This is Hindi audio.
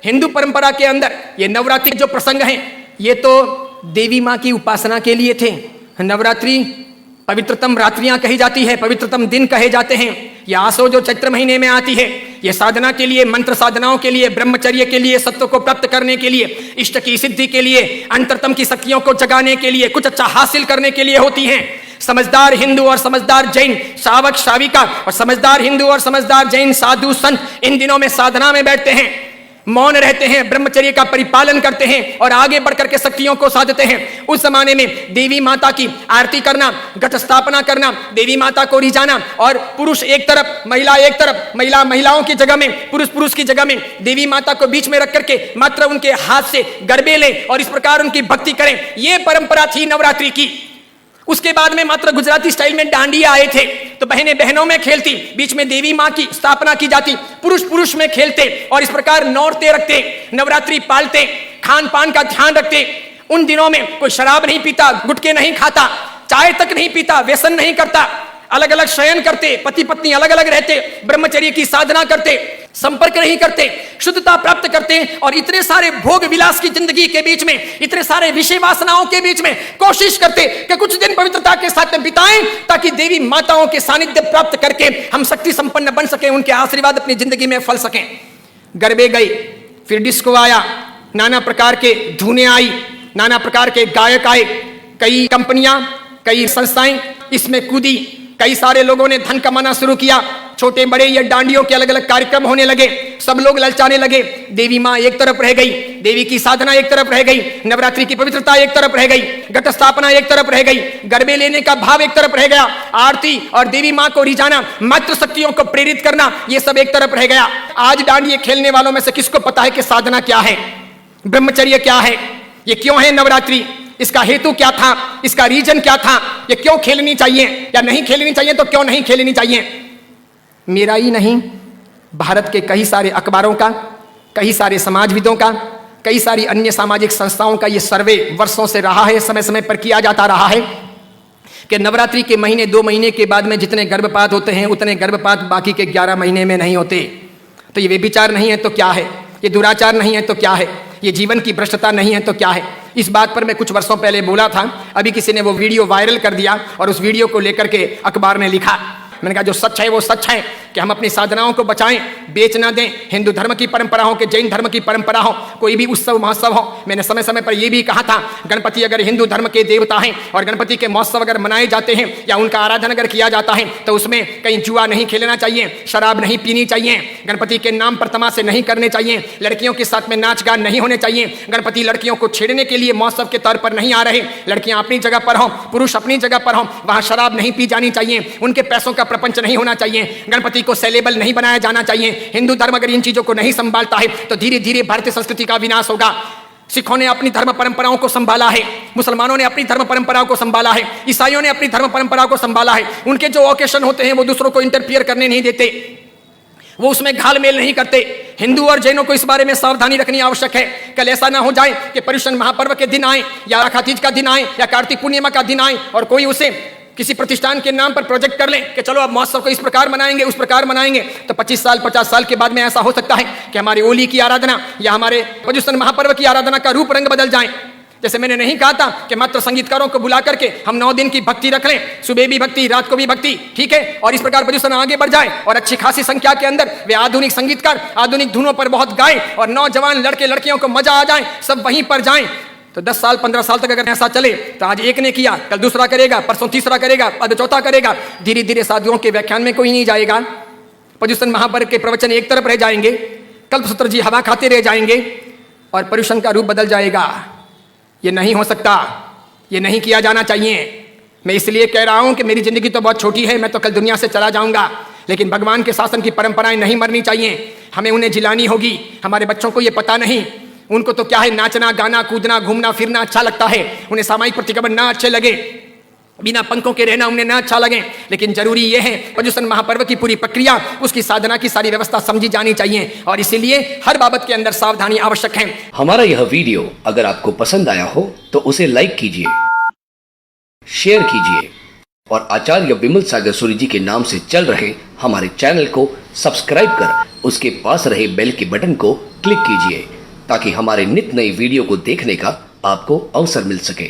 हिंदू परंपरा के अंदर ये नवरात्रि जो प्रसंग हैं ये तो देवी माँ की उपासना के लिए थे। नवरात्रि पवित्रतम रात्रियां कही जाती है, पवित्रतम दिन कहे जाते हैं। ये आसो जो चैत्र महीने में आती है, ये साधना के लिए, मंत्र साधनाओं के लिए, ब्रह्मचर्य के लिए, सत्व को प्राप्त करने के लिए, इष्ट की सिद्धि के लिए, अंतरतम की शक्तियों को जगाने के लिए, कुछ अच्छा हासिल करने के लिए होती हैं। समझदार हिंदू और समझदार जैन श्रावक श्राविका और समझदार हिंदू और समझदार जैन साधु संत इन दिनों में साधना में बैठते हैं, मौन रहते हैं, ब्रह्मचर्य का परिपालन करते हैं और आगे बढ़कर के शक्तियों को साधते हैं। उस जमाने में देवी माता की आरती करना, घट स्थापना करना, देवी माता को रिझाना और पुरुष एक तरफ महिला एक तरफ, महिलाओं की जगह में पुरुष की जगह में देवी माता को बीच में रख करके मात्र उनके हाथ से गरबे लें और इस प्रकार उनकी भक्ति करें, यह परंपरा थी नवरात्रि की। उसके बाद में मात्र गुजराती स्टाइल में डांडिया आए थे, तो बहनें बहनों में खेलती, बीच में देवी माँ की स्थापना की जाती, पुरुष में खेलते और इस प्रकार नौरते रखते, नवरात्रि पालते, खान पान का ध्यान रखते। उन दिनों में कोई शराब नहीं पीता, गुटखे नहीं खाता, चाय तक नहीं पीता, व्यसन नहीं करता, अलग अलग शयन करते, पति पत्नी अलग अलग रहते, ब्रह्मचर्य की साधना करते, संपर्क नहीं करते, शुद्धता प्राप्त करते और इतने सारे भोग विलास की जिंदगी के बीच में, इतने सारे विषय वासनाओं के बीच में कोशिश करते कि कुछ दिन पवित्रता के साथ बिताएं ताकि देवी माताओं के सानिध्य प्राप्त करके हम शक्ति संपन्न बन सके, उनके आशीर्वाद अपनी जिंदगी में फल सकें। गरबे गए, फिर डिस्को आया, नाना प्रकार के धुनें आई, नाना प्रकार के गायक आए, कई कंपनियां, कई संस्थाएं इसमें कूदी, कई सारे लोगों ने धन कमाना शुरू किया, छोटे बड़े ये डांडियों के अलग अलग कार्यक्रम होने लगे, सब लोग ललचाने लगे। देवी माँ एक तरफ रह गई, देवी की साधना एक तरफ रह गई, नवरात्रि की पवित्रता एक तरफ रह गई, घट स्थापना एक तरफ रह गई, गरबे लेने का भाव एक तरफ रह गया, आरती और देवी माँ को रिझाना, मातृ शक्तियों को प्रेरित करना, ये सब एक तरफ रह गया। आज डांडिये खेलने वालों में से किसको पता है कि साधना क्या है, ब्रह्मचर्य क्या है, ये क्यों है नवरात्रि, इसका हेतु क्या था, इसका रीजन क्या था, ये क्यों खेलनी चाहिए या नहीं खेलनी चाहिए, तो क्यों नहीं खेलनी चाहिए। मेरा ही नहीं, भारत के कई सारे अखबारों का, कई सारे समाजविदों का, कई सारी अन्य सामाजिक संस्थाओं का ये सर्वे वर्षों से रहा है, समय समय पर किया जाता रहा है कि नवरात्रि के महीने 2 महीने के बाद में जितने गर्भपात होते हैं उतने गर्भपात बाकी के 11 महीने में नहीं होते। तो ये व्यभिचार नहीं है तो क्या है, ये दुराचार नहीं है तो क्या है, ये जीवन की भ्रष्टता नहीं है तो क्या है। इस बात पर मैं कुछ वर्षों पहले बोला था, अभी किसी ने वो वीडियो वायरल कर दिया और उस वीडियो को लेकर के अखबार ने लिखा। मैंने कहा जो सच है वो सच है कि हम अपनी साधनाओं को बचाएं, बेच ना दें। हिंदू धर्म की परंपरा हो कि जैन धर्म की परंपरा हो, कोई भी उत्सव महोत्सव हो, मैंने समय समय पर यह भी कहा था गणपति अगर हिंदू धर्म के देवता हैं और गणपति के महोत्सव अगर मनाए जाते हैं या उनका आराधन अगर किया जाता है तो उसमें कहीं जुआ नहीं खेलना चाहिए, शराब नहीं पीनी चाहिए, गणपति के नाम पर तमाशे नहीं करने चाहिए, लड़कियों के साथ में नाच गान नहीं होने चाहिए, गणपति लड़कियों को छेड़ने के लिए महोत्सव के तौर पर नहीं आ रहे, लड़कियां अपनी जगह पर हों, पुरुष अपनी जगह पर हों, वहां शराब नहीं पी जानी चाहिए, उनके पैसों का प्रपंच नहीं होना चाहिए, गणपति को सेलेबल नहीं बनाया जाना चाहिए। हिंदू धर्म अगर इन चीजों को नहीं संभालता है तो धीरे धीरे भारतीय संस्कृति का विनाश होगा। सिखों ने अपनी धर्म परंपराओं को संभाला है, मुसलमानों ने अपनी धर्म परंपराओं को संभाला है, ईसाइयों ने अपनी धर्म परंपराओं को संभाला है। उनके जो ओकेशन होते हैं वो दूसरों को इंटरफियर करने नहीं देते, वो उसमें घालमेल नहीं करते। हिंदू और जैनों को इस बारे में सावधानी रखनी आवश्यक है। कल ऐसा ना हो जाए कि पर्युषण महापर्व के दिन आए या आखा तीज का दिन आए या कार्तिक पूर्णिमा का दिन आए और कोई उसे किसी प्रतिष्ठान के नाम पर प्रोजेक्ट कर लें कि चलो अब महोत्सव को इस प्रकार मनाएंगे, उस प्रकार मनाएंगे, तो 25 साल 50 साल के बाद में ऐसा हो सकता है कि हमारी होली की आराधना या हमारे पर्युषण महापर्व की आराधना का रूप रंग बदल जाए। जैसे मैंने नहीं कहा था कि मात्र संगीतकारों को बुला करके हम 9 दिन की भक्ति रख लें, सुबह भी भक्ति, रात को भी भक्ति, ठीक है, और इस प्रकार पर्युषण आगे बढ़ जाए और अच्छी खासी संख्या के अंदर वे आधुनिक संगीतकार आधुनिक धुनों पर बहुत गाएं और नौजवान लड़के लड़कियों को मजा आ जाए, सब वहीं पर जाएं। तो 10 साल 15 साल तक अगर ऐसा चले तो आज एक ने किया, कल दूसरा करेगा, परसों तीसरा करेगा, अब चौथा करेगा, धीरे धीरे साधुओं के व्याख्यान में कोई नहीं जाएगा, पर्युषण महापर्व के प्रवचन एक तरफ रह जाएंगे, कल्पसूत्र जी हवा खाते रह जाएंगे और पर्युषण का रूप बदल जाएगा। ये नहीं हो सकता, ये नहीं किया जाना चाहिए। मैं इसलिए कह रहा हूं कि मेरी जिंदगी तो बहुत छोटी है, मैं तो कल दुनिया से चला जाऊंगा, लेकिन भगवान के शासन की परंपराएं नहीं मरनी चाहिए, हमें उन्हें जिलानी होगी। हमारे बच्चों को ये पता नहीं, उनको तो क्या है, नाचना गाना कूदना घूमना फिरना अच्छा लगता है, उन्हें सामाजिक प्रतिक्रमण ना अच्छे लगे, बिना पंखों के रहना उन्हें ना अच्छा लगे, लेकिन जरूरी यह है पर्युषण महापर्व की पूरी प्रक्रिया, उसकी साधना की सारी व्यवस्था समझी जानी चाहिए और इसीलिए हर बाबत के अंदर सावधानी आवश्यक है। हमारा यह वीडियो अगर आपको पसंद आया हो तो उसे लाइक कीजिए, शेयर कीजिए और आचार्य विमल सागर सूरी जी के नाम से चल रहे हमारे चैनल को सब्सक्राइब कर उसके पास रहे बेल के बटन को क्लिक कीजिए ताकि हमारे नित नई वीडियो को देखने का आपको अवसर मिल सके।